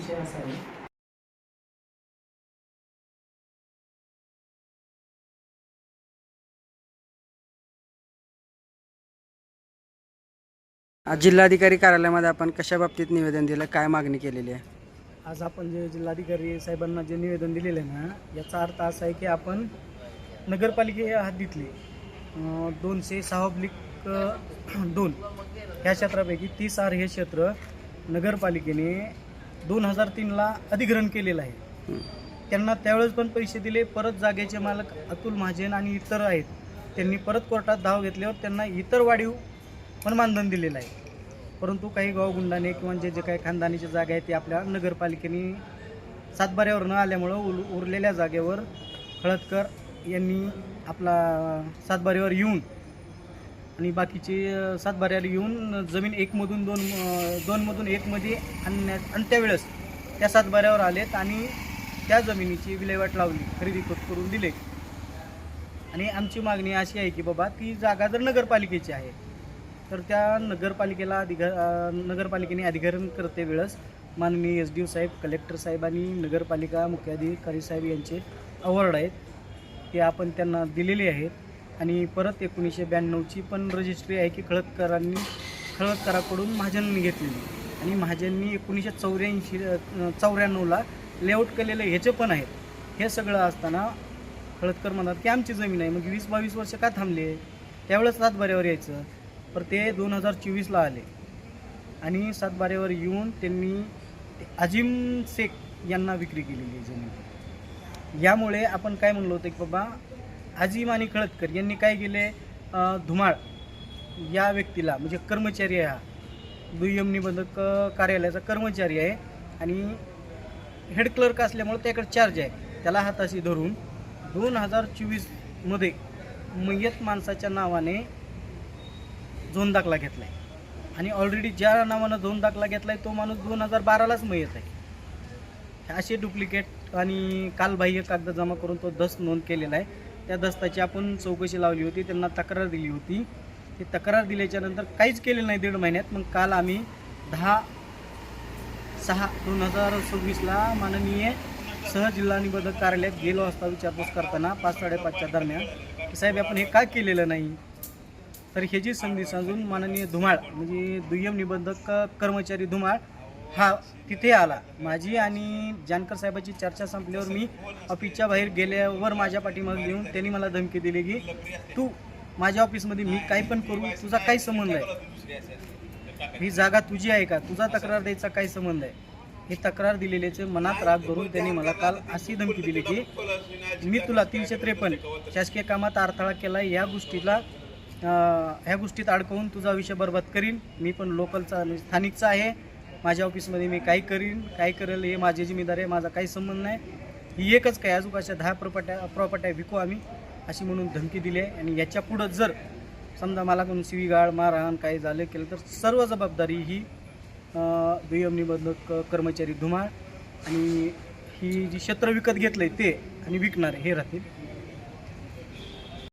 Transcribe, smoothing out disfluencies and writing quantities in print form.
विषय असा आहे, आज जिल्हाधिकारी कार्यालयामध्ये आपण कशा बाबतीत निवेदन दिलं, काय मागणी केलेली आहे? आज आपण जे जिल्हाधिकारी साहेबांना जे निवेदन दिलेलं आहे ना, याचा अर्थ असा आहे की आपण नगरपालिके हद्दीतले 206/2 ह्या क्षेत्रापैकी 30 हे क्षेत्र नगरपालिकेने 2003ला अधिग्रहण केलेलं आहे. त्यांना त्यावेळेस पण पैसे दिले. परत जागेचे मालक अतुल महाजन आणि इतर आहेत, त्यांनी परत कोर्टात धाव घेतल्यावर त्यांना इतर वाढीव पण मानधन दिलेलं आहे. परंतु काही गावगुंडाने किंवा जे काही खानदानीची जागा आहे ती आपल्या नगरपालिकेने सातबाऱ्यावर न आल्यामुळं उरलेल्या जागेवर खळदकर यांनी आपला सातबाऱ्यावर येऊन आणि बाकीचे सातबाऱ्याला येऊन जमीन एकमधून दोनमधून एकमध्ये आणि त्यावेळेस त्या सातबाऱ्यावर आलेत आणि त्या जमिनीची विल्हेवाट लावली, खरेदी करून दिले. आणि आमची मागणी अशी आहे की बाबा ती जागा जर नगरपालिकेची आहे तर त्या नगरपालिकेने अधिग्रहण करते वेळेस माननीय SDO साहेब, कलेक्टर साहेब आणि नगरपालिका मुख्याधिकारी साहेब यांचे अवॉर्ड आहेत ते आपण त्यांना दिलेले आहेत. आणि परत 1992ची पण रजिस्ट्री आहे की खळदकराकडून महाजननी घेतलेली आणि महाजननी 1994ला लेआउट केलेलं ह्याचे पण आहेत. हे सगळं असताना खळदकर म्हणतात की आमची जमीन आहे, मग 20-22 वर्ष का थांबले? त्यावेळेस सातबाऱ्यावर यायचं. पर ते 2024ला आले आणि सातबाऱ्यावर येऊन त्यांनी अजिम शेख यांना विक्री केलेली आहे जमीन. यामुळे आपण काय म्हणलो होतं की बाबा अजिम आणि खळदकर यांनी काय केले, धुमाळ या व्यक्तीला म्हणजे कर्मचारी आहे, हा दुय्यम निबंधक कार्यालयाचा कर्मचारी आहे आणि हेड क्लर्क असल्यामुळे त्याकडे चार्ज आहे, त्याला हाताशी धरून 2024मध्ये मय्यत माणसाच्या नावाने झोन दाखला घेतला आहे आणि ऑलरेडी ज्या नावानं झोन दाखला घेतला आहे तो माणूस 2012लाच मयत आहे. असे डुप्लिकेट आणि कालबाह्य कागद जमा करून तो दस्त नोंद केलेला आहे. त्या दस्ताची आपण चौकशी लावली होती, त्यांना तक्रार दिली होती. ती तक्रार दिल्याच्यानंतर काहीच केलेलं नाही 1.5 महिन्यात. मग काल आम्ही 10/6/2026ला माननीय सहजिल्हा निबंधक कार्यालयात गेलो असता विचारपूस करताना 5-5:30च्या दरम्यान की साहेब आपण हे का केलेलं नाही. तर ह्याची संधी साधून माननीय धुमाळ म्हणजे दुय्यम निबंधक कर्मचारी धुमाळ हा तिथे आला. माझी आणि जानकर साहेबाची चर्चा संपल्यावर मी ऑफिसच्या बाहेर गेल्यावर माझ्या पाठीमागे येऊन त्यांनी मला धमकी दिली की तू माझ्या ऑफिसमध्ये मी काही पण करू, तुझा काही संबंध आहे, ही जागा तुझी आहे का, तुझा तक्रार द्यायचा काही संबंध आहे. ही तक्रार दिलेल्याचे मनात राग धरून त्यांनी मला काल अशी धमकी दिली की मी तुला 353 शासकीय कामात अडथळा केला, ह्या गोष्टीत अडकवून तुझा विषय बरबाद करीन. मी पण लोकलचा स्थानिकचा आहे, माझ्या ऑफिसमध्ये मी काय करेल हे माझी जिम्मेदारी आहे, माझा काही संबंध नाही. ही एकच काय अजून अशा 10 प्रॉपर्ट्या विकू आम्ही अशी म्हणून धमकी दिली आहे. आणि याच्या पुढं जर समजा मला कोण शिवीगाळ मारहाण काही झालं केलं तर सर्व जबाबदारी ही दुय्यम निबंधक कर्मचारी धुमाळ आणि ही जी क्षेत्र विकत घेतलं आहे ते आणि विकणारे हे राहतील.